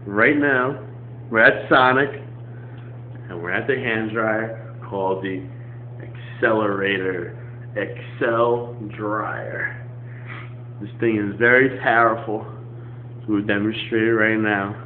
Right now, we're at Sonic, and we're at the hand dryer called the Accelerator Excel Dryer. This thing is very powerful, so we'll demonstrate it right now.